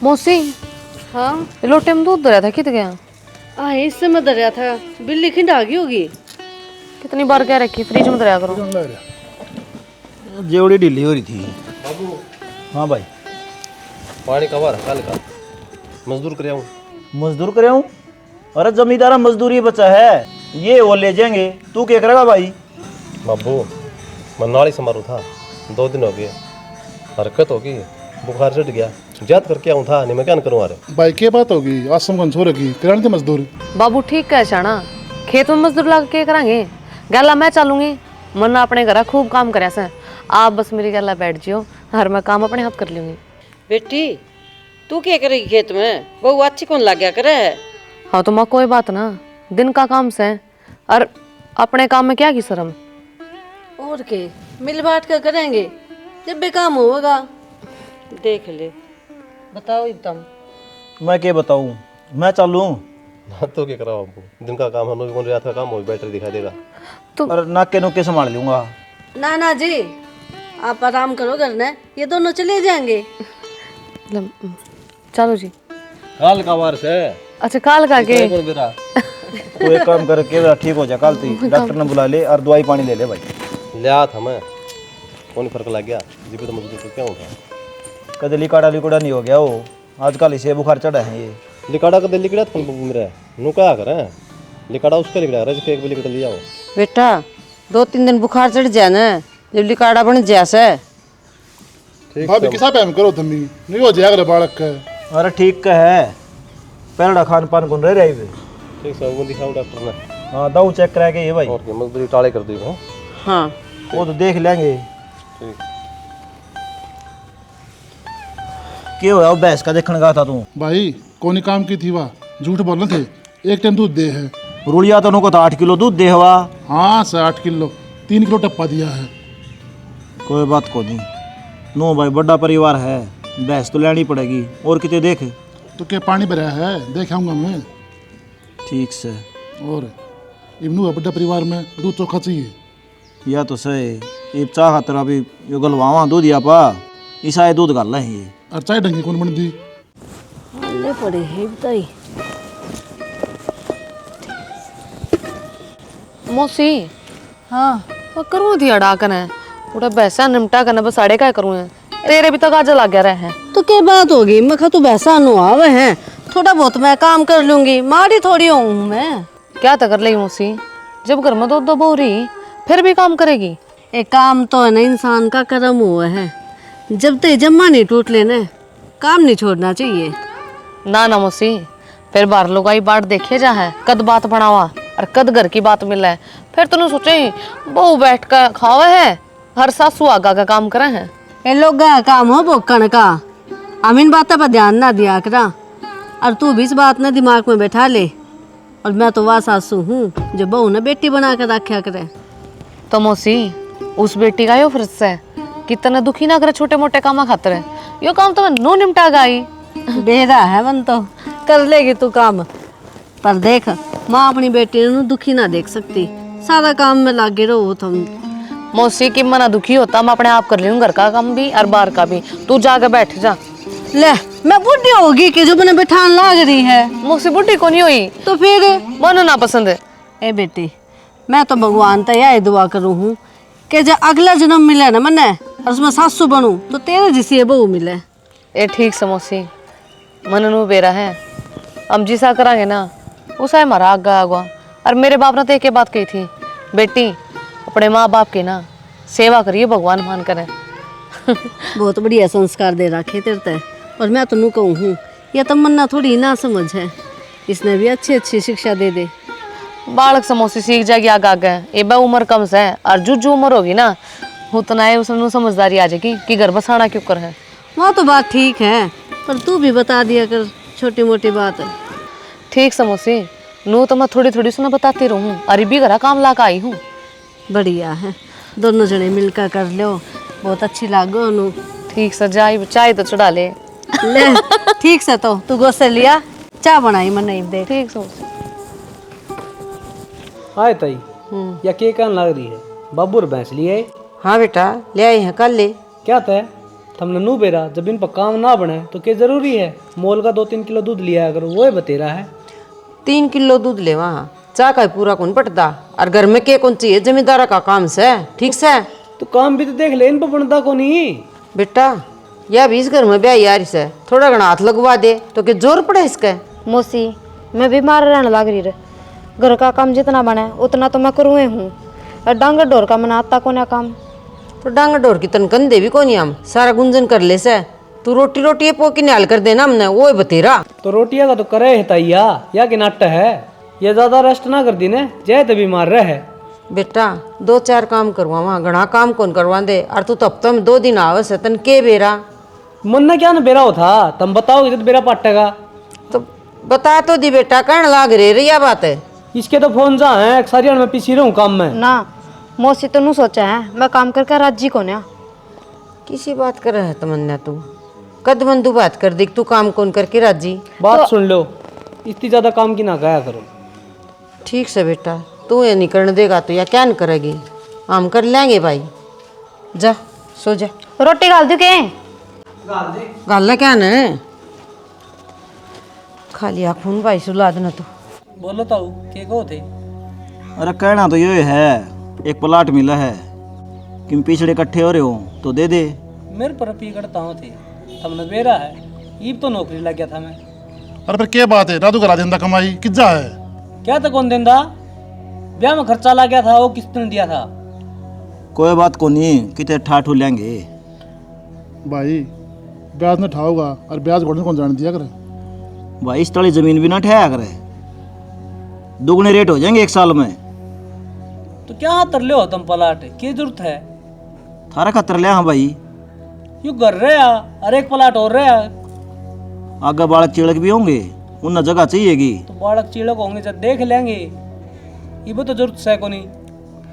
मौसी हाँ लोटे में दूध दरिया था कित गया? इससे मैं दरिया था, बिल्ली खिंडा गई होगी। कितनी बार कह रखी फ्रिज में दरिया करो। जेवड़ी ढीली हो रही थी। हाँ भाई, पानी कब आ रहा कल का? मजदूर कर आऊँ? मजदूर करे हूँ। अरे जमींदारा मजदूरी बचा है, ये वो ले जाएंगे। तू क्या करेगा भाई? बाबू मैं नाली समारोह था, 2 दिन हो गए, हरकत होगी, बुखार चढ़ गया, जात करके आऊँ था, नहीं मैं क्या करूँ? अरे भाई क्या बात होगी? आसम कौन छोरेगी किराने की मजदूर। बाबू ठीक कह शाना, खेत में मजदूर लगा के करांगे। गला मैं चलूंगी, मन्ना अपने घर खूब काम करे से। आप बस मेरी गला बैठ जियो, हर मैं काम अपने हाथ कर लूंगी। बेटी तू क्या करेगी खेत में? बहू अच्छी कौन लग गया करे? हाँ तो माँ कोई बात ना, दिन का काम से और अपने काम में क्या की शर्म। और के मिल बांट कर करेंगे, जब भी काम होगा। देख ले, बताओ एकदम। मैं क्या बताऊँ, मैं चलूँ? ना तो क्या करा बाबू, दिन का काम हम लोग, रात का काम हो, बैटरी दिखाई देगा। और नाके नुके संभाल लूंगा। ना जी, आप आराम करो घर में, ये दोनों चले जाएंगे। चलो जी। काल का वार से अच्छा काल का के कौन बेरा? तू एक काम करके ठीक हो जा, कल तू डॉक्टर ने बुला ले और दवाई पानी ले ले भाई। लिया था मैं, कौन फर्क लग गया? जी भी तो मजदूर को क्या होगा? कदे लिकाड़ा लिकुड़ा नहीं हो गया वो, आजकल इसे बुखार चढ़ा है ये। लिकाड़ा का दिल लिकड़ा तो मेरा नू क्या करें? लिकाड़ा उसका लिकड़ा रहा, जिसको एक भी लिकड़ा लिया हो। बेटा 2-3 दिन बुखार चढ़ जाए ना, जब लिकाड़ा बन जैसे। भाभी किसा पैम करो थम्मी, नहीं हो जाएगा बालक का। अरे ठीक का है, पहला खान पान कौन रह वे। ठीक है, वो दिखाओ डॉक्टर ने। हाँ दाऊ चेक करा के ये भाई। और क्या मजदूरी टाले कर दी हो? हाँ वो तो देख लेंगे। ठीक। क्या हुआ भैंस का देखने का था तू? भाई कौन काम की थी वह, झूठ बोल रहे थे। एक टाइम दूध दे है। रुलिया तो उनको तो 8 किलो दूध दे हवा। हाँ से 8 किलो, 3 किलो टप्पा दिया है। कोई बात को नहीं, नो भाई बड़ा परिवार है, भैंस तो लेनी पड़ेगी। और कितने देख तो क्या पानी भरा है, देख आऊंगा मैं। ठीक से। और इब्नू बड़ा परिवार में दूध चोखा चाहिए। या तो सही, ये चाह खातर अभी यो गलवावा दूध या पा ईसा दूध गाल है ये। और चाय डंगी कौन बन दी? ले पड़े है बताई। मौसी हाँ वो करूँ थी अड़ा कने उड़ा बैसा निमटा करना, बस साढ़े क्या करूँ है। तेरे भी तो गाजा लग गया रहे। तो क्या बात होगी? मैं खा तू वैसा नुआवे है, थोड़ा बहुत मैं काम कर लूंगी, माड़ी थोड़ी हूँ मैं। क्या तो कर लेगी मौसी, जब घर में दो बो रही फिर भी काम करेगी। एक काम तो है ना, इंसान का कर्म हुआ है, जब तक जम्मा नहीं टूट लेना काम नहीं छोड़ना चाहिए। ना मौसी, फिर बाहर लोग आई बाट देखे जा है, कद बात बनावा और कद घर की बात मिला है। फिर तूने सोचे बहू बैठ कर खावा है, हर सासू आगा का काम करे हैं। ये लोग का काम हो बोकण का, हम इन बातों पर ध्यान ना दिया करा। और तू भी इस बात ना दिमाग में बैठा ले। और मैं तो वह सासू हूँ जो बहू ने बेटी बना कर रखा करे। तो मौसी उस बेटी का यो फर्ज है, कितना दुखी ना करे छोटे मोटे काम खातर है। यो काम तो मैं नो निपटा गई। बेरा है मन तो कर लेगी तू काम, पर देख माँ अपनी बेटी ने दुखी ना देख सकती, सारा काम में लागे रहो तुम। मौसी की मना दुखी होता मैं अपने आप कर लूँ, घर का काम भी और बाहर का भी। तू जाके बैठ जा। ले मैं बुढ़ी होगी कि जो मैंने बैठान लाग रही है। मौसी बुढ़ी को नहीं हुई तो फिर मन ना पसंद है। ए बेटी, मैं तो भगवान तो यही दुआ करूँ हूँ कि जब अगला जन्म मिले ना मने और उसमें सासू बनूं तो तेरे जैसी बहू मिले। ए ठीक से मौसी, मन नु बेरा है, हम जिसा करांगे ना उसा हमारा आगा आगा। और मेरे बाप ने तो एक बात कही थी, बेटी अपने माँ बाप की ना सेवा करिए, भगवान मान करें। बहुत बढ़िया संस्कार दे रखे तेरे ते। और मैं तो नू कहूँ हूँ यह तमन्ना थोड़ी ना समझ है, इसने भी अच्छी अच्छी शिक्षा दे दे। बालक समोसी सीख जाएगी आगे आगे, ये बा उम्र कम से है और जो उम्र होगी ना उतना है उसमें समझदारी आ जाएगी कि घर बसाना क्यों कर है। वहाँ तो बात ठीक है, पर तू भी बता दिया कर छोटी मोटी बात है। ठीक समोसी, नू तो मैं थोड़ी थोड़ी सुना बताती रहूँ, अरे भी घरा काम ला आई हूँ। बढ़िया है, दोनों जने मिलकर कर लो, बहुत अच्छी लागो नू। ठीक से जाई चाय तो चढ़ा ले। ले ठीक से, तो तू गोसे लिया चाय बनाई मन नहीं दे। ठीक समोसी। हाय ताई, या के कान लग रही है? बाबू भैंस लिए? हाँ बेटा ले आई है, कल ले। क्या तय? तुमने नू बेरा जब इन पर काम ना बने तो क्या जरूरी है मोल का 2-3 किलो दूध लिया करो, वो बतेरा है। 3 किलो दूध ले वहाँ चाह का पूरा कौन पटता और घर में के कौन चाहिए जमींदार का काम से ठीक से। तो काम भी तो देख ले, इन पर बनता को नहीं। बेटा या भी इस घर में ब्याह यार से थोड़ा घना हाथ लगवा दे तो क्या जोर पड़े इसका। मौसी मैं बीमार रहने लग रही रे, घर का काम जितना बने उतना तो मैं करूँ हूँ, और डांगर डोर का मना आता को ना काम। तो डांग डोर की तन कंधे भी कोनी हम सारा गुंजन कर ले से। तू रोटी रोटी पोकी निहाल कर देना हमने वो बतेरा। तो रोटियां का तो करे है तैया या कि नाट्य है, ये ज्यादा रेस्ट ना कर दी ने जय तो बीमार रहे। बेटा 2-4 काम करवा घना काम कौन करवा दे और तू तो हफ्ता में 2 दिन आवस है तन के बेरा। मन ना क्या ना बेरा हो था, तुम बताओगे तो बेरा पाटेगा। तो बता तो दी बेटा कहने लाग रे रिया बात है। इसके तो फोन जा है सारी मैं पीछे रहूं काम में ना मौसी तो नू सोचा है मैं काम करके राजी को ना। किसी बात कर रहा है तमन्ना तू कद बंधु बात कर देख तू काम कौन करके राजी। बात सुन लो, इतनी ज्यादा काम की ना कहा करो। ठीक से बेटा तू ये नहीं करने देगा तो या क्या नहीं करेगी, हम कर लेंगे भाई। जा सो जा। रोटी डाल दू के गाला क्या न खाली आखून भाई सुला देना तू। बोलो ताऊ के को थे। अरे कहना तो ये है, एक प्लाट मिला है कि पिछड़े इकट्ठे हो रहे हो तो दे दे। मेरे पर पी करता हूँ थे, तुमने बेरा है ईब तो नौकरी लग गया था मैं। अरे फिर क्या बात है, रातू करा देंदा कमाई किज्जा है। क्या था कौन देंदा, ब्याह में खर्चा लग गया था वो किसने दिया था। कोई बात को नहीं, कितने ठाठू लेंगे भाई ब्याज न ठाओगा और ब्याज घोड़ने कौन जान दिया करे। भाई इस तली जमीन भी ना ठहरा करे, दुगने रेट हो जाएंगे 1 साल में। तो क्या तर ले हो तुम प्लाट, की जरूरत है। थारा खतर लिया हाँ भाई, यू कर रहे और एक प्लाट और रहे। आगे बालक चिड़क भी होंगे, उन्हें जगह चाहिएगी। तो बालक चिड़क होंगे जब देख लेंगे, ये तो जरूरत है को नहीं।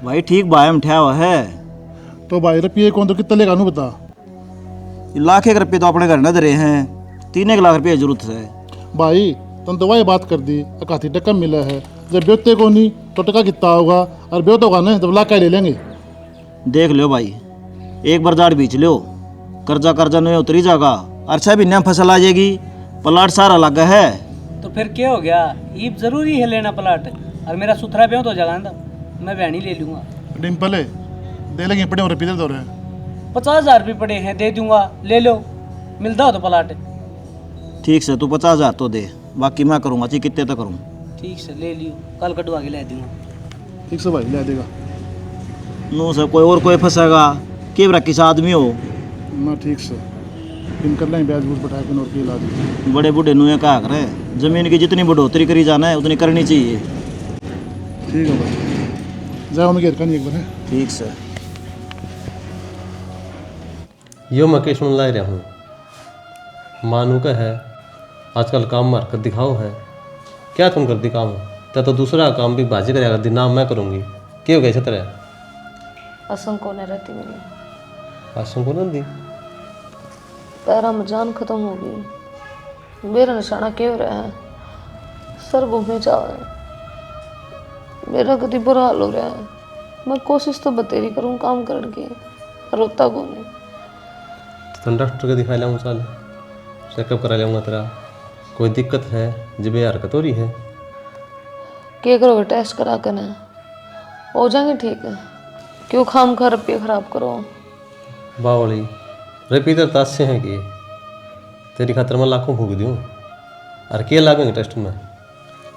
भाई ठीक भाई हम ठहरा हुआ है। तो भाई रुपये कौन तो कितना लेगा नू बता। 1,00,000 रुपये तो अपने घर न धरे हैं, 3 लाख रुपये जरूरत है। भाई तुम तो वही बात कर दी, अकाती टका मिला है, जब ब्योते को नहीं तो टका कितना होगा, और ब्योत होगा ना तो लाख का ले लेंगे। देख लो भाई, एक बार जाड़ बीच लो, कर्जा कर्जा नहीं उतरी जाएगा, अच्छा भी नया फसल आ जाएगी, प्लाट सारा लगा है। तो फिर क्या हो गया, ईब जरूरी है लेना प्लाट, और मेरा सुथरा ब्याह तो जगह ना मैं बहनी ले लूंगा। डिम्पल है दे लेंगे पड़े रुपये दे दो रहे 50,000 रुपये पड़े हैं, दे दूंगा, ले लो, मिलता हो तो प्लाट। ठीक से तू 50,000 तो दे, बाकी मैं करूँगा, चाहिए कितने तक करूँ। ठीक से ले लियो, कल कटवा के ले दूंगा। ठीक से भाई ले देगा नू से कोई और कोई फंसेगा, केवरा किस आदमी हो। ना ठीक से इन कर लेंगे ब्याज बूझ बैठा के और की इलाज। बड़े बूढ़े नुए कहा करें, जमीन की जितनी बढ़ोतरी करी जाना है उतनी करनी चाहिए। ठीक है भाई जाओ मैं घेर नहीं एक बार है। ठीक से यो मैं के सुन ला रहा हूँ, मानू का है आजकल काम मार कर दिखाओ है। क्या तुम कर दिखाओ तो दूसरा काम भी बाजी करेगा, दिन नाम मैं करूँगी। क्यों गए तरह असम को नहीं रहती मेरी, आसम को ना दी पैरा में जान खत्म हो गई, मेरा निशाना क्यों रहा है, सर घूमने जा रहा है, मेरा कति बुरा हाल हो रहा है। मैं कोशिश तो बतेरी करूँ काम करने की, रोता को नहीं। तो डॉक्टर को दिखा लाऊँ, साल चेकअप करा लाऊंगा तेरा, कोई दिक्कत है जब ये हरकत हो रही है। क्या करोगे, टेस्ट करा कर ना हो जाएंगे ठीक है, क्यों खाम खा रुपये खराब करो। बावली रिपीटर ताश से हैं कि तेरी खातर मैं लाखों फूक दूँ, और के लागेंगे टेस्ट में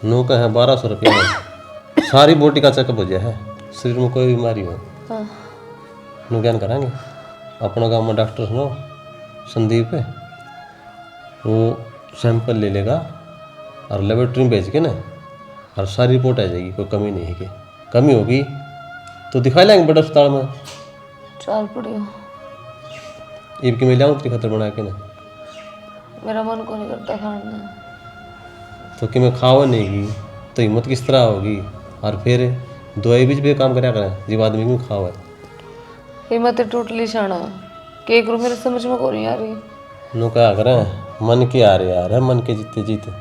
नो का है 1200 रुपये में सारी बॉडी का चेकअप हो जाए है, शरीर में कोई बीमारी हो नो ज्ञान कराएंगे। अपना गाँव में डॉक्टर सुनो संदीप है, वो सैंपल ले लेगा और लेबोरेटरी में भेज के ना, और सारी रिपोर्ट आ जाएगी, कोई कमी नहीं है। कि कमी होगी तो दिखा लेंगे बड़े अस्पताल में। चाल पड़ी हो, ईब की मैं लाऊँ तेरी खतर बना के ना, मेरा मन को नहीं करता खाना। तो कि मैं खावा नहीं की तो हिम्मत किस तरह होगी, और फिर दवाई भी काम कराया करें जब आदमी क्यों खावा। हिम्मत टूटली शाना, के करूँ मेरे समझ में को नहीं आ रही। नो क्या करें, मन के आ रहे यार है, मन के जीते जीते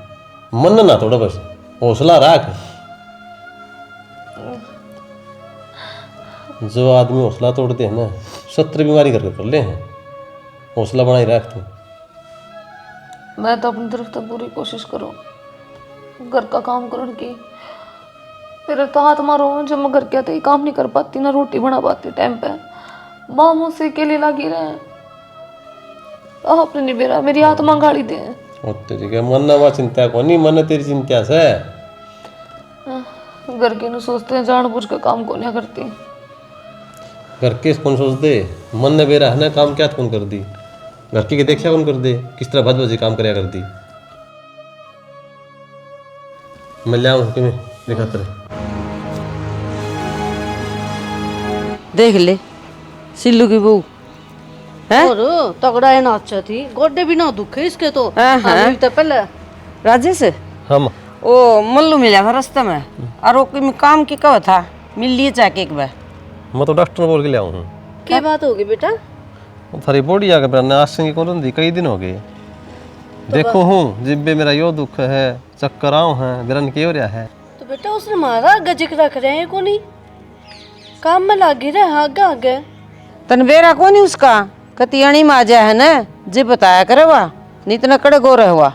मन ना थोड़ा बस हौसला रख। जो आदमी हौसला तोड़ते हैं ना 70 बीमारी करके कर ले हैं, हौसला बनाई रख तू। मैं तो अपनी तरफ तो पूरी कोशिश करूँ घर का काम करने की। मेरे तो हाथ मारो जब मैं घर के आते ही काम नहीं कर पाती, ना रोटी बना पाती टाइम पे। माँ मुझसे अकेली लगी रहे, आपने नहीं बेरा मेरी आत्मा गाड़ी दे। तेरी के मन ना चिंता को नहीं, मन तेरी चिंता से घर के न सोचते हैं जानबूझ के काम को नहीं करती। घर के कौन सोच दे, मन ने बेरा है ना काम क्या कौन कर दी, घर की देखा कौन कर दे, किस तरह भज भजी काम कराया कर दी। मैं ले आऊँ कि मैं देखा तेरे देख ले सिल्लू की बहू है। और तगड़ा है ना, अच्छा थी, गोड्डे भी ना दुखे इसके तो। अभी तो पहले राजेश हम ओ मल्लू मिला था रास्ते में, और वो कोई काम की कब था मिल लिए जाके एक बार। मैं तो डॉक्टर ने बोल के ले आऊँ हूँ। क्या बात होगी बेटा? थारी बॉडी आके मेरा आसन की कौन दी कई दिन हो गए। देखो हूँ जिब्बे मेरा यो दुख है, चक्कर आऊँ है, गिरन के हो रहा है। तो बेटा उसने मारा गजिक रख रहे हैं को नहीं, काम में लागी रहे आगे आगे। तन बेरा को नहीं उसका कतियाणी में आ जाए है ना, जे बताया करे वाह नहीं तो नकड़ गो रहे हुआ।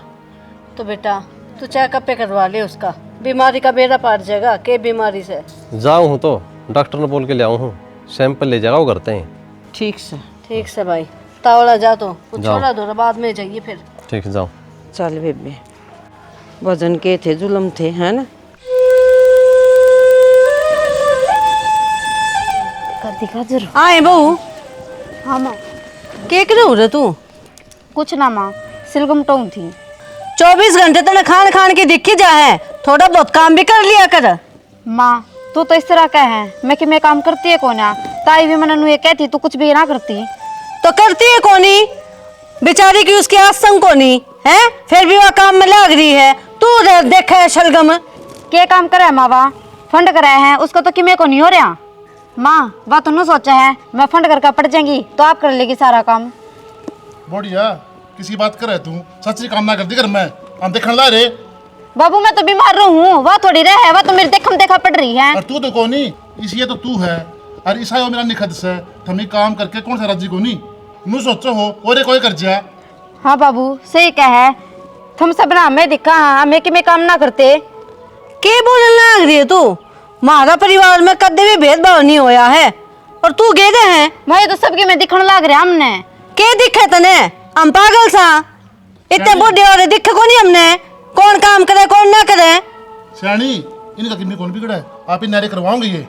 तो बेटा तू चेकअप पे करवा ले उसका, बीमारी का बेड़ा पार जाएगा के बीमारी से। जाऊँ हूँ तो डॉक्टर ने बोल के ले आऊँ हूँ, सैंपल ले जाओ करते हैं। ठीक से भाई तावड़ा जा तो छोड़ा दो बाद में जाइए फिर। ठीक है जाओ। चल बेबे वजन के थे जुलम थे है ना। कर दिखा जरूर। आए बहू हाँ माँ। के करे हो रहे तू? कुछ ना माँ, सिलगम टोंग थी। 24 घंटे तने खान खान के दिखी जा है, थोड़ा बहुत काम भी कर लिया कर। माँ तू तो इस तरह का है, मैं कि मैं काम करती है कोना, ताई भी मैंने ये कहती तू कुछ भी ना करती। तो करती है कोनी बेचारी की, उसकी आसंग कोनी है, फिर भी वह काम में लग रही है। तू देखा है शलगम के काम करे है माँ, फंड कराए हैं उसका तो कि मेरे को नहीं हो रहा। माँ बात उन्होंने सोचा है मैं फंड करके पड़ जाएंगी तो आप कर लेगी सारा काम। बढ़िया किसी बात कर रहे तू, सच्ची काम ना कर दी कर मैं हम देखने ला रे। बाबू मैं तो बीमार हूँ, वह थोड़ी रह है, वह तो मेरे देखम देखा पड़ रही है। और तू तो कोनी इसलिए तो तू है, और ईसा हो मेरा निखद से थमी काम करके कौन सा राजी कोनी नू सोचो हो और कोई कर जा। हाँ बाबू सही कह है, तुम सब ना हमें दिखा हमें कि मैं काम ना करते। के बोलने लग रही है तू? हमारा परिवार में कदे भी भेदभाव नहीं होया है, और तू गेदे है भाई तो सबके में दिखने लग रहा हमने। के दिखे तने? हम पागल सा इतने बुढ़े और दिखे को नहीं हमने, कौन काम करे कौन ना करे। सियाणी इनका किन्नी कौन बिगड़ा है, आप ही नारे करवाओगे ये?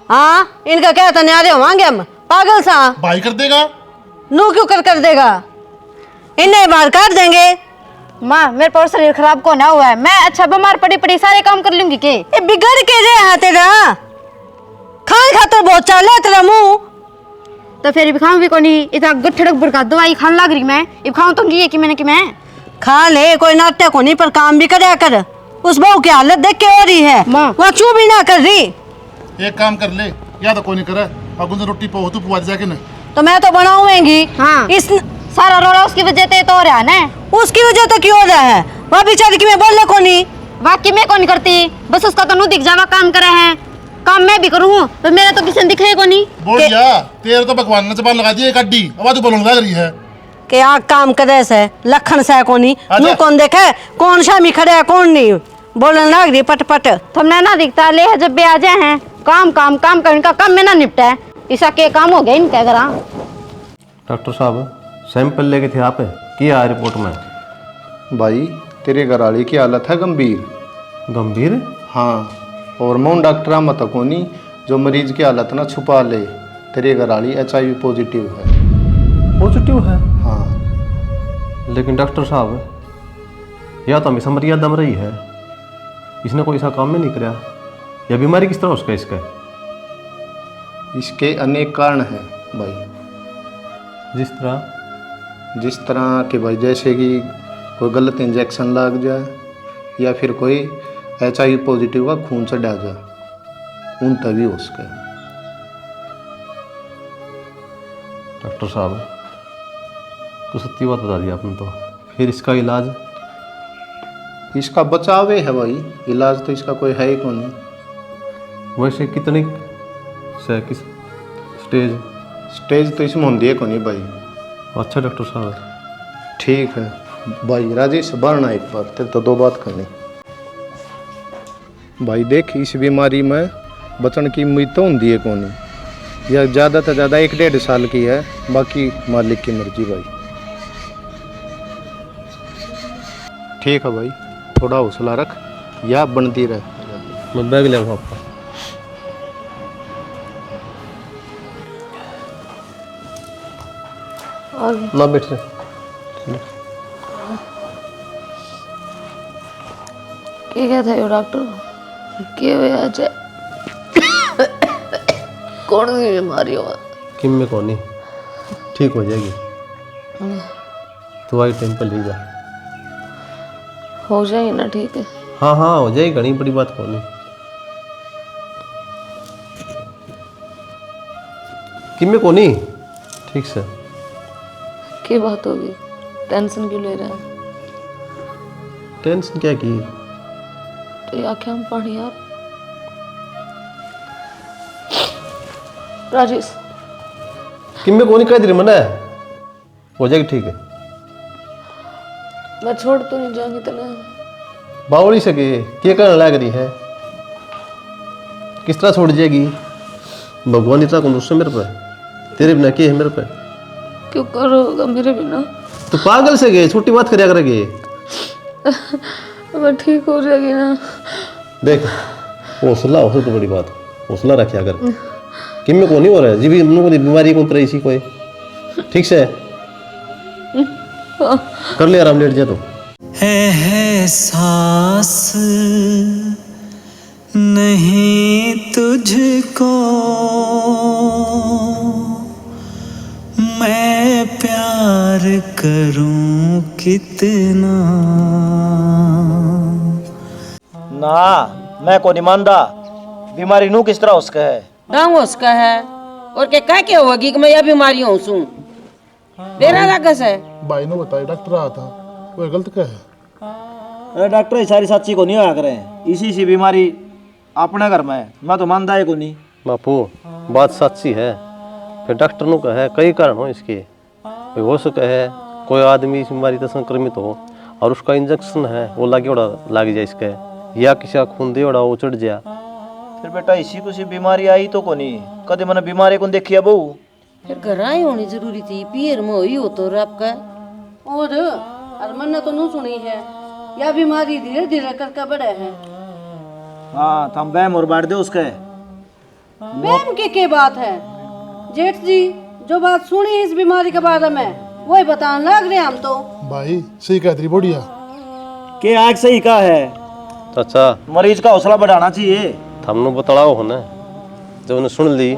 हाँ इनका क्या था, न्यारे होंगे हम पागल सा। भाई कर देगा नू क्यों कर देगा, इन्हें बाहर काट देंगे। माँ मेरे पर शरीर खराब को ना हुआ है, मैं अच्छा बीमार पड़ी पड़ी सारे काम कर लूंगी के। ये बिगड़ के रे है तेरा, खान खातर बहुत चाल है तेरा मुंह। तो फिर भी खाऊं भी को नहीं, इतना गठड़क बुड़का दवाई खान लग रही मैं, अब खाऊं तो ये कि मैंने कि मैं खा ले कोई नाट्य को नहीं, पर काम भी करया कर। उस बहू की हालत देख के हो रही है, माँ। वह चू भी ना कर रही। एक काम कर ले, या तो कोई नहीं करे अब रोटी पाओ तू पुआ जाके ना। तो मैं तो बनाऊंगी। हाँ। इस सारा रोड़ा उसकी वजह से तो हो रहा है ना। उसकी वजह तो क्यों हो रहा है, वह बेचारी की मैं बोलने को नहीं। वाकई में कौन करती, बस उसका तो नू दिख जावा काम करे हैं, काम मैं भी करूँ तो मेरा तो किसी ने दिखे को नहीं। बोल जा तेरे तो भगवान ने जबान लगा दी एक अड्डी, अब तू बोलने लग रही है कि आग काम करे से लखन से को नहीं, आजा। नू कौन देखे कौन शामी खड़े है कौन नहीं, बोलने लग रही पट पट। तुमने ना दिखता ले जब भी आ जाए हैं काम काम काम कर, इनका काम में ना निपटा है, ऐसा के काम हो गया इनका घर। डॉक्टर साहब सैंपल लेके थे आप, क्या है रिपोर्ट में? भाई तेरे घरवाली की हालत है गंभीर। गंभीर? हाँ, और मैं डॉक्टर मत कोनी जो मरीज की हालत ना छुपा ले। तेरे घरवाली HIV पॉजिटिव है। पॉजिटिव है? हाँ। लेकिन डॉक्टर साहब या तो हमेशा मर्यादा में रही है, इसने कोई ऐसा काम में नहीं कराया, या बीमारी किस तरह उसका इसका? इसके अनेक कारण हैं भाई। जिस तरह कि भाई जैसे कि कोई गलत इंजेक्शन लग जाए, या फिर कोई HIV पॉजिटिव का खून चढ़ा जाए, उन तभी हो सके। डॉक्टर साहब तो सत्य बात बता दी आपने, तो फिर इसका इलाज? इसका बचाव है भाई, इलाज तो इसका कोई है ही को नहीं। वैसे कितनी से किस स्टेज? स्टेज तो इसमें होती है को नहीं भाई, अच्छा डॉक्टर साहब। ठीक है भाई राजेश, बढ़ना एक बार तेरे तो दो बात करनी। भाई देख, इस बीमारी में बचन की उम्मीद तो होती है कौन, या ज़्यादा से ज़्यादा 1-1.5 साल की है, बाकी मालिक की मर्जी भाई। ठीक है भाई, थोड़ा हौसला रख, या बनती रहे। मैं बैग ले आऊँ आपका। ना बैठ रहे। क्या था ये डॉक्टर? क्या हुआ आज? कौन सी बीमारी हो? किम में कौन नहीं, ठीक हो जाएगी। तो आई टाइम पर ले जा। हो जाएगी ना? ठीक है। हाँ हाँ हो जाएगी, घनी बड़ी बात कौन नहीं। किम में कौन नहीं, ठीक से। क्या बात होगी? टेंशन क्यों ले रहा है? टेंशन क्या की? तो ये आंखें हम पानी यार। राजेश, किम में कौन नहीं कह दे रही मना, हो जाएगी ठीक है। मैं छोड़ तो नहीं जाऊंगी तेने। बावड़ी सके क्या करने लग रही है, किस तरह छोड़ जाएगी? भगवान इतना कौन गुस्सा मेरे पे, तेरे बिना क्या है मेरे पे? क्यों करोगा मेरे बिना? तो पागल से गए, छोटी बात करया करेगी। मैं ठीक हो जाएगी ना? देख हौसला, हौसला तो बड़ी बात, हौसला रखा कर। किम में कौन नहीं हो रहा है जी भी, हम लोगों की बीमारी कौन तरह इसी कोई, ठीक से कर ले आराम, लेट जा तो। है सांस नहीं तुझको मैं प्यार करूं कितना। ना मैं को नहीं मानता, बीमारी नू किस तरह उसका है? डांग उसका है और क्या होगी कि मैं यह बीमारी हूँ सू मेरा लागस है। भाई ने बताया डॉक्टर आया था, कोई गलत क्या है? अरे डॉक्टर सारी सच्ची को नहीं होया करें, इसी बीमारी अपने घर में है, मैं तो मानता है को नहीं। बापू बात सच्ची है, फिर डॉक्टर ने कहा है कई कारण हो इसके, कोई हो सके है कोई आदमी इस बीमारी से संक्रमित हो और उसका इंजेक्शन है वो लागे उड़ा लाग जाए इसके, या किसी का खून दे उड़ा वो चढ़ जाए। फिर बेटा इसी को सी बीमारी आई तो को नहीं, कदे मैंने बीमारी को देखी है बहू। फिर घर आई होनी जरूरी थी, पीर में हुई हो तो आपका। और अरमन ने तो नहीं सुनी है, या बीमारी धीरे धीरे करके बढ़े है। हाँ थम बैम और बांट दे उसके। बैम की बात है जेठ जी, जो बात सुनी इस बीमारी के बारे में वही बताने लग रहे हम तो। भाई सही कह रही बुढ़िया। के आज सही कहा है चाचा, मरीज का हौसला बढ़ाना चाहिए। हमने बतलाओ हो ना, जब उन्हें सुन ली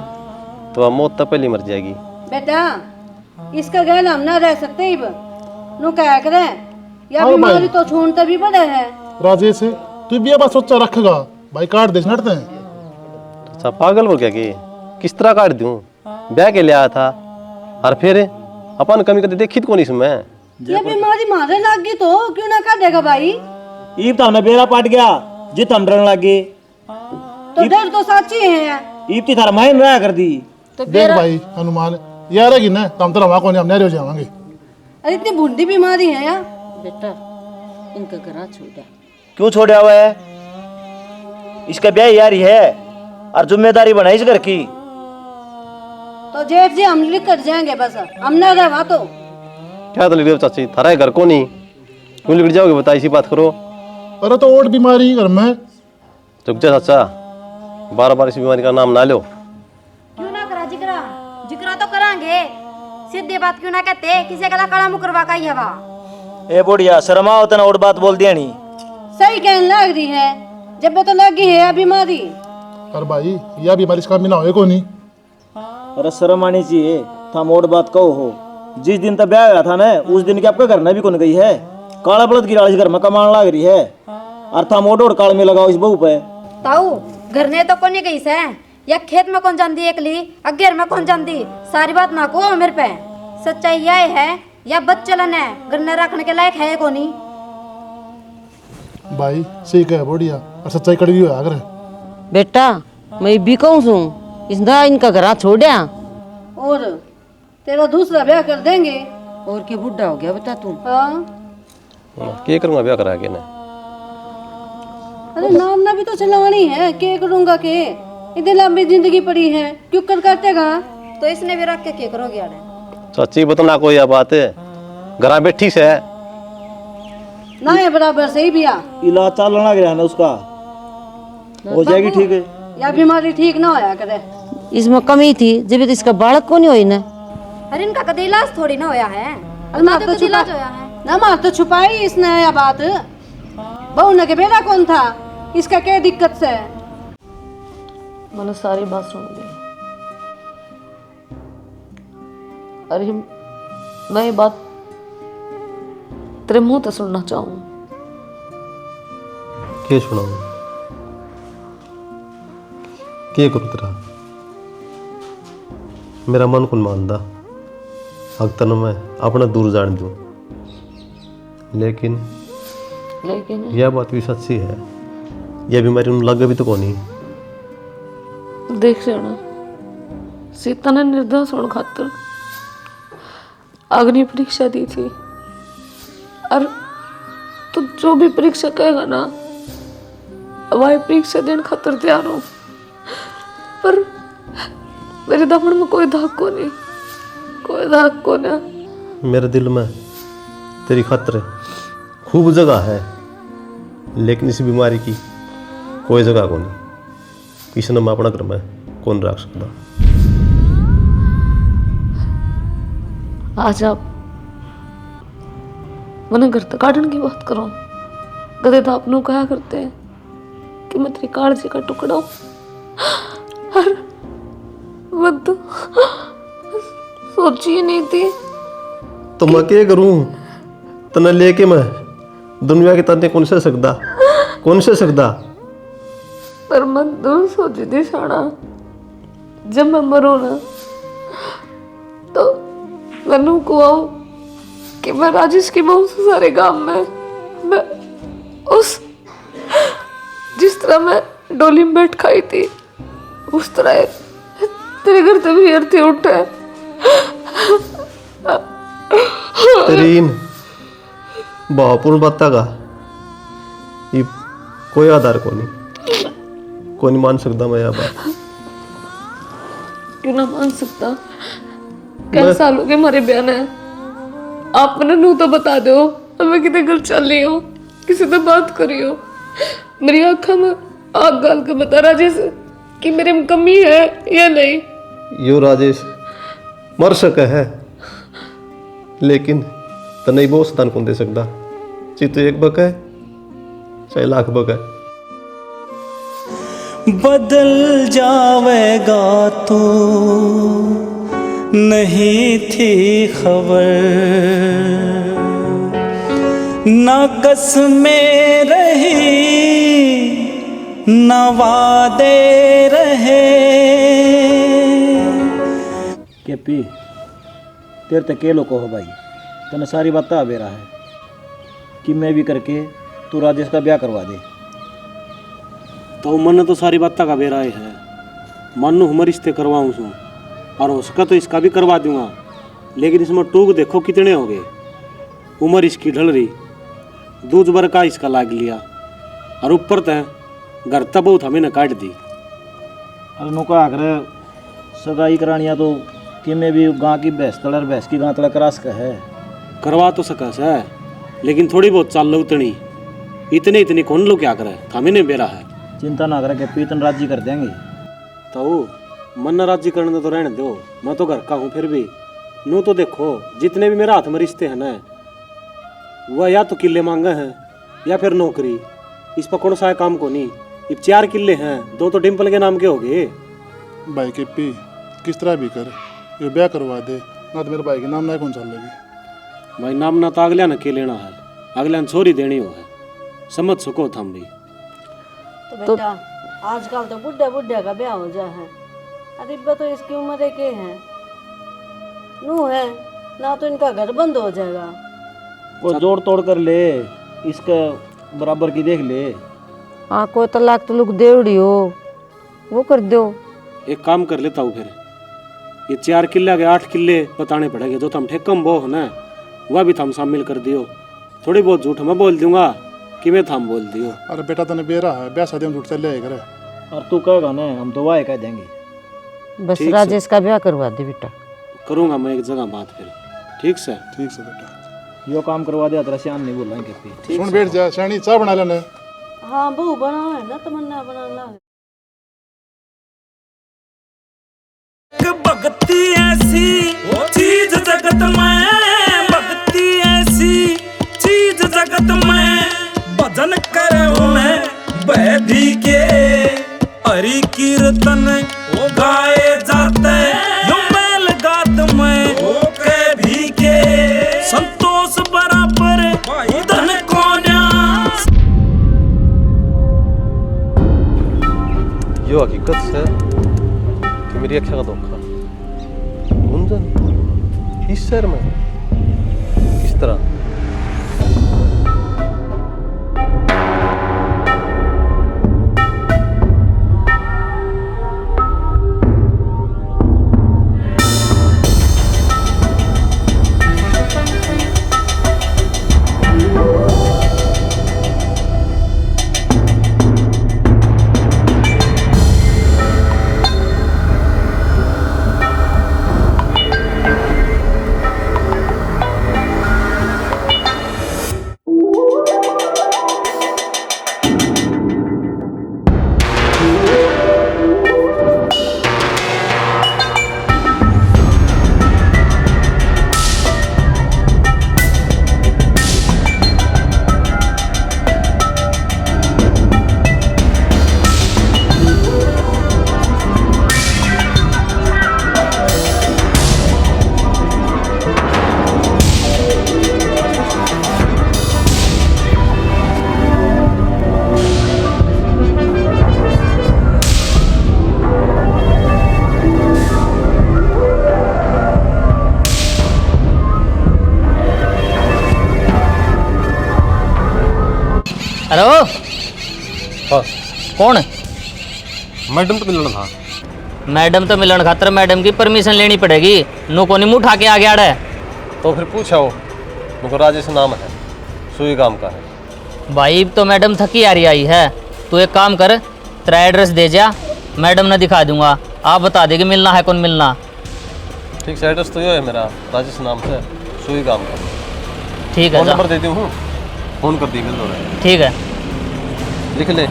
तो वह मौत तक पहले मर जाएगी। बेटा इसका गैल हम ना रह सकते इब नु क्या करे, या हाँ बीमारी भाई। तो छोड़ते भी बड़े है। राजेश तू भी ये बात सोचा रखेगा, भाई काट दे नड़ते हैं। अच्छा पागल हो गया कि किस तरह काट दूं, ब्याह के ले आया था और फिर अपन कमी करते देखी कौन इसमें। ये बीमारी मारे लग गई तो क्यों ना काटेगा भाई? ईब तो हमने बेरा पाट गया, जित हम डरने लगे। तो डर तो सच्ची है। ईब की थारा मायन रहा कर दी। तो देख भाई हनुमान यार है कि ना, हम तो वहां को नहीं, हम नहीं हो जाएंगे। अरे इतनी बूढ़ी बीमारी है यार। बेटा इनका घर छोड़ा। क्यों छोड़ा हुआ है? इसका ब्याह यार ही है और जिम्मेदारी बनाई इस घर की। तो जेठ जी हम लिख कर जाएंगे बस, हम ना रहा तो। क्या तो लिख दो चाची, थारा घर को नहीं क्यों लिख जाओगे, बता इसी बात करो। अरे तो और बीमारी घर में। रुक जा चाचा, बार बार इस बीमारी का नाम ना लो। क्यों ना करा जिक्रा? जिक्रा तो करांगे, सीधी बात क्यों ना कहते? किसी का कड़ा मुकरवा का ही हवा। ए बुढ़िया शर्मा होता ना और बात बोल दिया नहीं। सही कहने लग रही है, जब तो लगी है बीमारी। अरे भाई यह बीमारी इसका बिना होए को नहीं। अरे शर्म आनी चाहिए, था मोड़ बात कहो हो। जिस दिन तक ब्याह हुआ था ना उस दिन के आपका घर में भी कौन गई है, काला बलद की लाल घर में कमान लग रही है और था मोड़ और काल में लगाओ इस बहू पे। ताऊ घर ने तो कौन गई से, या खेत में कौन जानती एकली, अगेर में कौन जानती? सारी बात ना को मेरे पे। सच्चाई यह है या बच्चलन है, घर ने रखने के लायक है को नहीं। भाई सही कह बुढ़िया, और सच्चाई कड़वी हो अगर। बेटा मैं भी कहूँ सू इनका घर छोड़ा और तेरा दूसरा ब्याह कर देंगे और के बुढ़ा हो गया बता तू। हाँ के करूँगा ब्याह करा के ना। अरे नाम भी तो चलानी है, के करूंगा के, इतनी लंबी जिंदगी पड़ी है, क्यों कर काटेगा। तो इसने भी रख के करोगे आड़े। सच्ची बतना कोई यह बात है, घरा बैठी से है ना है बराबर सही बिया, इलाज चलना लग रहा है ना उसका, हो जाएगी ठीक है। या बीमारी ठीक ना होया करे। इसमें कमी थी जब तो इसका बालक को नहीं हुई ना। अरे इनका कभी इलाज थोड़ी ना होया है। अरे मार तो छुपा ना, मार तो छुपाई इसने यह बात। बहू ने के बेटा कौन था, इसका क्या दिक्कत से। मैंने सारी बात सुन ली। अरे मैं ये बात तेरे मुंह से सुनना चाहूँ। के सुनाऊँ, के करूँ तेरा। मेरा मन कुन मानदा अगर मैं अपना दूर जान दूँ, लेकिन यह बात भी सच्ची है, यह बीमारी उन लगे भी तो कौन ही। देख लेना, सीता ने निर्दोष होने खातर अग्नि परीक्षा दी थी, और तो जो भी परीक्षा कहेगा ना वही परीक्षा देने खातर तैयार हो। पर मेरे दामन में कोई धाक को नहीं, कोई धाक को ना। मेरे दिल में तेरी खातिर खूब जगह है, लेकिन इस बीमारी की कोई जगह को नहीं। किसी ने मैं अपना घर में कौन रख सकता। आज आप मैंने घर तक काटने की बात करो, गधे तो आपनों कहा करते हैं कि मैं तेरी कालजी का टुकड़ा हूं, और मैं तो सोची ही नहीं थी। तो मैं क्या करूं, तने लेके मैं दुनिया के तने कौन से सकदा, कौन से सकदा। पर मैं दूर सोची थी शाना, जब मैं मरूं ना तो मैनू को आओ कि मैं राजेश की बहू से सारे गांव में मैं उस जिस तरह मैं डोली में बैठ खाई थी उस तरह तेरे घर से भी अर्थी उठे। तेरी इन भावपूर्ण बात का ये कोई आधार को नहीं मान सकता मैं यह बात। क्यों ना मान सकता, कई सालों के हमारे बयान है। आपने नू तो बता दो मैं कितने घर चल रही हूँ, किसी से बात करी हो, मेरी आँखों में आग गाल के बता राजेश कि मेरे में कमी है या नहीं। यो राजेश मर सके है, लेकिन तने बहुत स्थान कौन दे सकता। चाहे तो एक बक है चाहे लाख बक है। बदल जाएगा तो नहीं थी खबर, ना कसमें रही ना वादे रहे। के पी तेरे तक के लोग हो भाई, तने सारी बात आ बेरा है कि मैं भी करके तू राजेश का ब्याह करवा दे। तो मन तो सारी बात का बेरा है, मन हम रिश्ते करवाऊँ सू और उसका तो इसका भी करवा दूंगा, लेकिन इसमें टूक देखो कितने हो गए। उम्र इसकी ढल रही, दूज बर का इसका लाग लिया, और ऊपर तय घर तब बहुत हमें न काट दी। अरे नुका आकर सगाई करानिया तो कि मैं भी गाँव की भैंस तड़ा भैंस की गाँ तड़ा करा सका है। करवा तो सका है, लेकिन थोड़ी बहुत चाल लो उतनी, इतनी कौन लो क्या करे, हमें नहीं बेरा है। चिंता ना करे, पीतन राजी कर देंगे। तो मन राजी करने तो रहने दो, मैं तो घर का हूँ फिर भी। नू तो देखो जितने भी मेरे हाथ में रिश्ते हैं ना, वह या तो किले मांगे हैं या फिर नौकरी, इस पर कौन सा काम को नहीं। ये 4 किले हैं, 2 तो डिम्पल के नाम के हो गए। भाई के पी किस तरह भी कर ये ब्याह करवा दे, ना तो मेरे भाई के नाम ना कौन चल लगी। भाई नाम ना तो अगले ने के लेना है, अगले ने छोरी देनी हो है, समझ सको थम भी। तो बेटा आजकल तो बुढ़े बुढ़े का ब्याह हो जा है, अरे तो इसकी उम्र के है नू है ना, तो इनका घर बंद हो जाएगा। वो जोड़ तोड़ कर ले, इसका बराबर की देख ले। हाँ कोई तलाक तलुक देवड़ी हो वो कर दो। एक काम कर लेता हूँ फिर, ये 4 किले के 8 किले बताने पड़ेंगे, जो तुम ठेकम बो है ना, वह भी थम शामिल कर दियो। थोड़ी बहुत झूठ मैं बोल दूंगा कि मैं थम बोल दियो। अरे बेटा तने बेरा है, ब्याह शादी में झूठ चल जाएगा रे। और तू कहेगा ना, हम तो वाह कह देंगे। बस राजेश का ब्याह करवा दे बेटा। करूंगा मैं एक जगह बात फिर। ठीक से बेटा, यो काम करवा दिया तेरा श्याम नहीं बोल रहा है। सुन बैठ जा शानी, चाय बना लेने। हाँ बहू बनाओ है ना, तमन्ना बना ला। भक्ति ऐसी चीज जगत में, भक्ति ऐसी चीज जगत में, भजन करे उन्हें बैधी के, हरि कीर्तन गाए जाते यो मेल गात में, के भी के संतोष बराबर धन कोन्या। यो हकीकत है कि मेरी अखियां का धोखा गुंजन इस शहर में किस तरह? हेलो हाँ कौन? मैडम तो मिलना था। मैडम तो मिलन खातर मैडम की परमिशन लेनी पड़ेगी। नो को नहीं मुँह उठा के आ गया है। तो फिर पूछा हो, मुझे राजेश नाम है, सुई काम का है। भाई तो मैडम थकी आ रही आई है। तू एक काम कर, तेरा एड्रेस दे जा, मैडम ने दिखा दूंगा। आप बता देगी मिलना है कौन मिलना। ठीक से एड्रेस तो ये है मेरा, राजेश नाम से, सुई काम का। ठीक है, फोन नंबर देती हूँ, फोन कर दी बिल। ठीक है, लिख ले।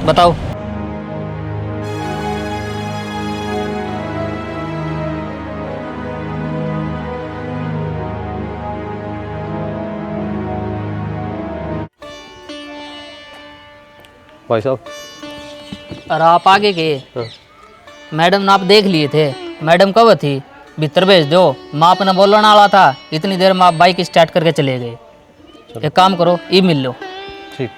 बताओ। भाई साहब। और आप आगे गए? हाँ। मैडम ने आप देख लिए थे। मैडम कब थी? भीतर भेज दो। माँ अपना बोलने वाला था, इतनी देर में आप बाइक स्टार्ट करके चले गए। एक काम करो, ई मिल लो। ठीक।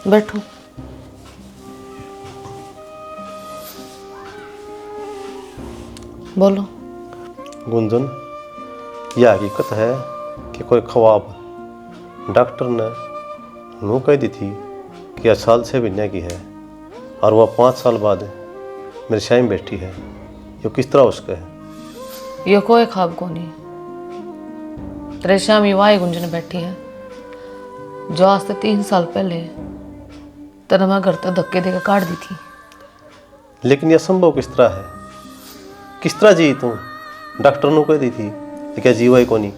बैठो। बोलो। गुंजन, यह हकीकत है कि कोई ख्वाब डॉक्टर ने यूँ कह दी थी कि 8 साल से भी की है, और वह 5 साल बाद मेरे शाही में बैठी है। ये किस तरह उसका है? ये कोई ख्वाब को नहीं। तेरे शामी वाई गुंजन बैठी है जो आज से 3 साल पहले तेरा मैं घर तक धक्के देकर काट दी थी। लेकिन यह संभव किस तरह है? किस तरह जी तू? डॉक्टर ने कह दी थी कि क्या जीवा ही को नहीं।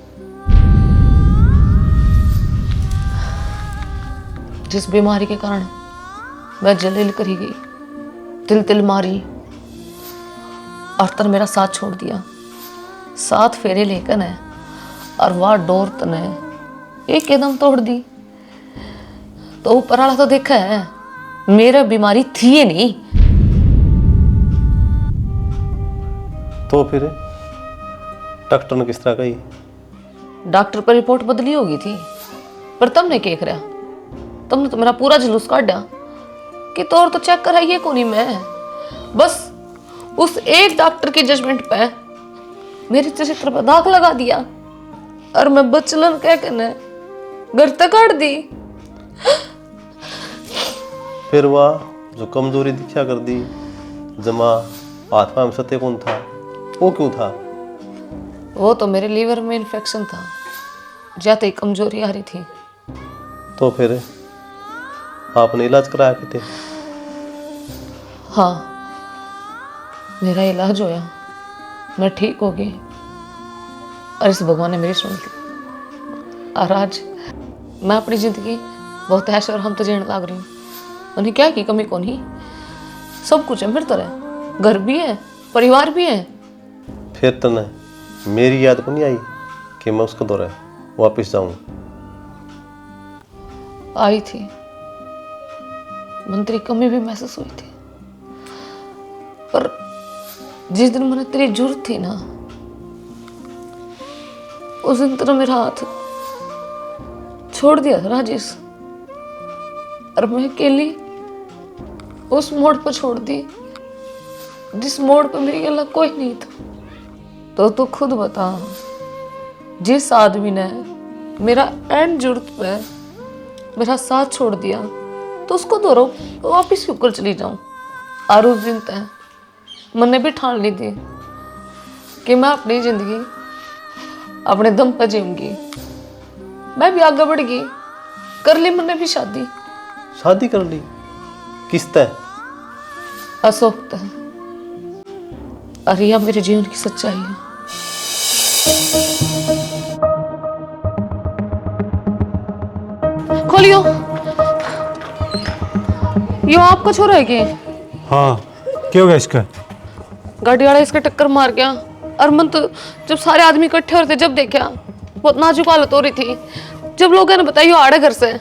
जिस बीमारी के कारण मैं जलील करी गई, तिल तिल मारी और तर मेरा साथ छोड़ दिया, 7 फेरे लेकर है और वह डोर तने एक कदम तोड़ दी, तो ऊपर वाला तो देखा है मेरा बीमारी थी ही नहीं। तो फिर डॉक्टर ने किस तरह कही? डॉक्टर पर रिपोर्ट बदली होगी थी, पर तुमने क्या करा? तुमने तो मेरा पूरा जुलूस काटा कि तौर तो चेक कराइए को नहीं। मैं बस उस एक डॉक्टर की जजमेंट पे मेरे चरित्र पर दाग लगा दिया और मैं बचलन क्या करना घर तक काट दी। फिर वह जो कमजोरी दिखा कर दी, जमा हाथ पाँव में सत्य कौन था, वो क्यों था? वो तो मेरे लीवर में इन्फेक्शन था, जाते ही कमजोरी आ रही थी। तो फिर आपने इलाज कराया थे? हाँ, मेरा इलाज होया, मैं ठीक हो गई और इस भगवान ने मेरी सुन ली। और आज मैं अपनी जिंदगी बहुत ऐश और हम तो जीने लग रही हूँ। उन्हें क्या की कमी कौन ही, सब कुछ है मेरे तरह, घर भी है, परिवार भी है। फिर तो न मेरी याद को नहीं आई कि मैं उसके दौरे वापस जाऊं? आई थी, मन तेरी कमी भी महसूस हुई थी, पर जिस दिन मैंने तेरी जरूरत थी ना, उस दिन तेरा मेरा हाथ छोड़ दिया था राजेश, और मैं अकेली उस मोड़ पर छोड़ दी जिस मोड़ पर मेरी अल्लाह कोई नहीं था। तो तू खुद बता, जिस आदमी ने मेरा एंड जरूरत पे मेरा साथ छोड़ दिया, तो उसको दोरो वापिस क्यों कर चली जाऊं? और उस दिन तय मैंने भी ठान ली थी कि मैं अपनी जिंदगी अपने दम पर जीऊंगी। मैं भी आगे बढ़ गई, कर ली मैंने भी शादी। शादी कर ली? किस तय? अशोक तय। अरे यह मेरे जीवन की सच्चाई है। खोलियो, यो आपका छोरा है क्या? हाँ, क्या हो गया इसका? गाड़ी वाला इसका टक्कर मार गया, और मन तो जब सारे आदमी इकट्ठे हो रहे थे, जब देखा बहुत नाजुक हालत हो रही थी, जब लोगों ने बताया आड़े घर से,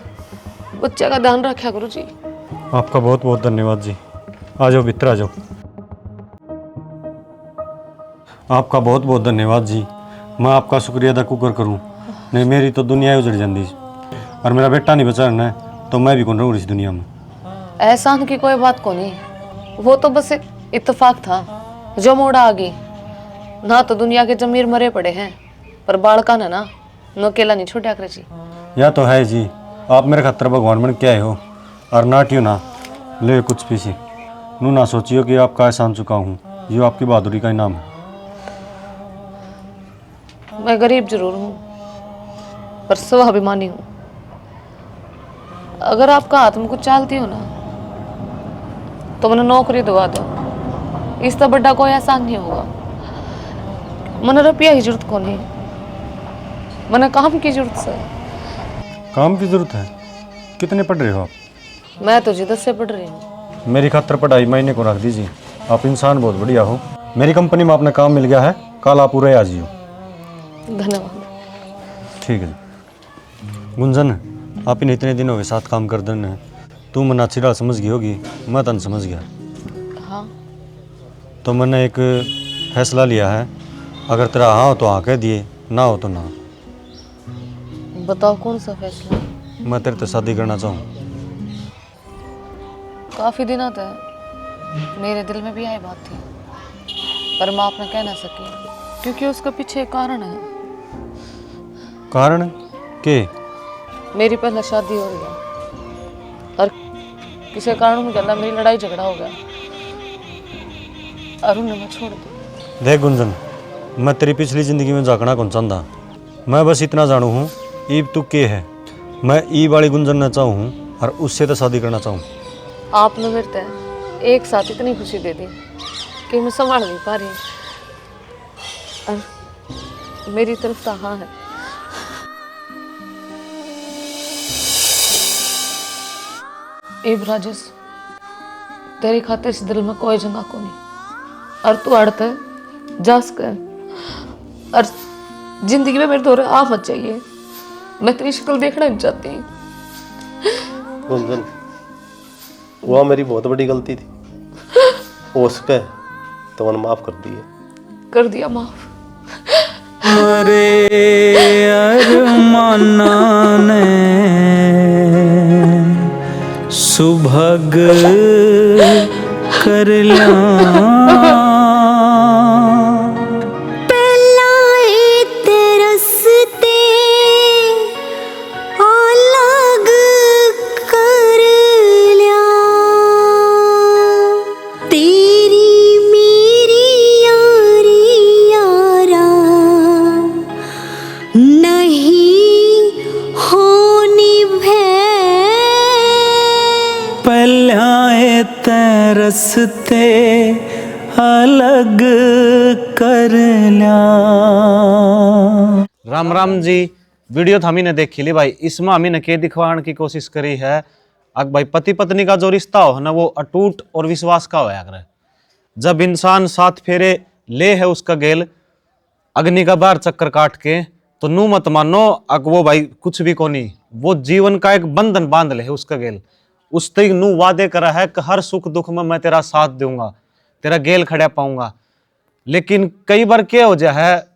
बच्चे का ध्यान रखा करो जी। आपका बहुत बहुत धन्यवाद जी। आ जाओ भीतर आ जाओ। आपका बहुत बहुत धन्यवाद जी। मैं आपका शुक्रिया अदा कुकर करूं, नहीं मेरी तो दुनिया ही उजड़ जाती, और मेरा बेटा नहीं बचा रहना है तो मैं भी कौन रहूँ इस दुनिया में। एहसान की कोई बात को नहीं, वो तो बस एक इत्तेफाक था जो मोड़ा आ गई। ना तो दुनिया के जमीर मरे पड़े हैं, पर बालका ना न अकेला नहीं छोड़ा कर जी। या तो है जी, आप मेरे खातर भगवान बन के आए हो, और नाटियो ना ले कुछ पीछे नू ना सोचियो कि आपका एहसान चुका हूँ, ये आपकी बहादुरी का इनाम है। मैं गरीब जरूर हूँ, पर स्वाभिमानी हूँ। अगर आपका हाथ में कुछ चालती हो ना, तो मैंने नौकरी दवा दो, इससे बड़ा कोई एहसान नहीं होगा। मैंने रुपया की जरूरत को नहीं, मैंने काम की जरूरत से। काम की जरूरत है? कितने पढ़ रहे हो आप? मैं तो जी 10 से पढ़ रही हूँ। मेरी खातर पढ़ाई महीने को रख दीजिए। आप इंसान बहुत बढ़िया हो। मेरी कंपनी में अपना काम मिल गया है, कल आप पूरे आ जाइयो। धन्यवाद। ठीक है जी। गुंजन, आप इन इतने दिनों के साथ काम कर देने, तू मना चिड़ा समझ गई होगी, मैं तन समझ गया। हाँ। तो मैंने एक फैसला लिया है, अगर तेरा हाँ हो तो हाँ कह दिए, ना हो तो ना। बताओ कौन सा फैसला? मैं तेरे से शादी करना चाहूँ। काफी दिनों तक मेरे दिल में भी आई बात थी, पर मैं आपने कह ना सकी, क्योंकि उसके पीछे एक कारण है। कारण के? मेरी पहले शादी हो रही है, और किसी कारण में कहना मेरी लड़ाई झगड़ा हो गया, और उन्हें मैं छोड़ दी। देख गुंजन, मैं तेरी पिछली जिंदगी में झांकना कौन चाहता, मैं बस इतना जानू हूँ ईब तू के है। मैं ई वाली गुंजन न चाहूँ और उससे तो शादी करना चाहूँ। आपने मेरे तय एक साथ इतनी खुशी दे दी कि मैं संभाल नहीं पा रही, और मेरी तरफ तो हाँ है। एब राजेश, तेरी खातिर इस दिल में कोई जगह को नहीं, और तू अड़ते जास कर, और जिंदगी में मेरे दौरे आ मत चाहिए। मैं तेरी शक्ल देखना नहीं चाहती। गुंजन, वह मेरी बहुत बड़ी गलती थी, हो सके तो मैंने माफ कर दिया। कर दिया माफ। अरे अरमाना ने सुभग कर लिया, अलग कर लिया। ल्याए तै रस्ते अलग कर ल्या। राम राम जी। वीडियो तो हमी ने देखी ली भाई। इसमें हमी ने के दिखवाने की कोशिश करी है अग भाई पति पत्नी का जो रिश्ता हो ना वो अटूट और विश्वास का होया करे। जब इंसान 7 फेरे ले है उसका गेल अग्नि का बार चक्कर काट के, तो नू मत मानो अग वो भाई कुछ भी कोनी, वो जीवन का एक बंधन बांध ले है उसका गेल। उस तक नू वादे करा है कि हर सुख दुख में मैं तेरा साथ दूंगा, तेरा गेल खड़ा पाऊंगा। लेकिन कई बार क्या हो जाए है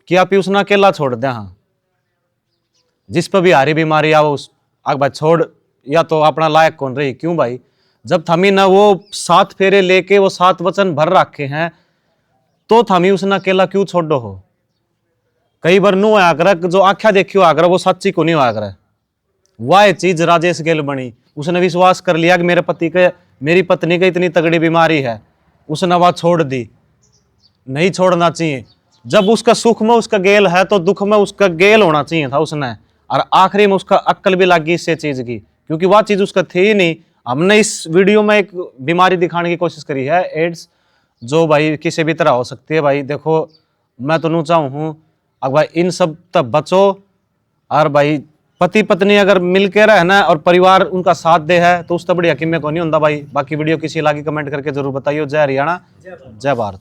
कि आप उसना अकेला छोड़ दे। हाँ, जिस पर भी हारी बीमारी आओ उस आग भाई छोड़, या तो अपना लायक कौन रही। क्यों भाई, जब थमी ना वो 7 फेरे लेके वो 7 वचन भर रखे हैं तो थमी उसने अकेला क्यों छोड़ो हो। कई बार नू आकर जो आख्या देखियो आकर वो सच्ची को नहीं आकर, वह चीज राजेश गेल बनी। उसने विश्वास कर लिया कि मेरी पत्नी का इतनी तगड़ी बीमारी है, उसने वह छोड़ दी। नहीं छोड़ना चाहिए। जब उसका सुख में उसका गेल है तो दुख में उसका गेल होना चाहिए था उसने। और आखिरी में उसका अक्ल भी लगी इससे चीज की, क्योंकि वह चीज उसका थी ही नहीं। हमने इस वीडियो में एक बीमारी दिखाने की कोशिश करी है, एड्स, जो भाई किसी भी तरह हो सकती है। भाई देखो, मैं तो नू चाहूँ अब भाई इन सब तक बचो। और भाई पति पत्नी अगर मिल के रहना और परिवार उनका साथ दे है तो उस तो बढ़िया किम्मे को नहीं होता भाई। बाकी वीडियो किसी लागी कमेंट करके जरूर बताइए। जय हरियाणा, जय भारत।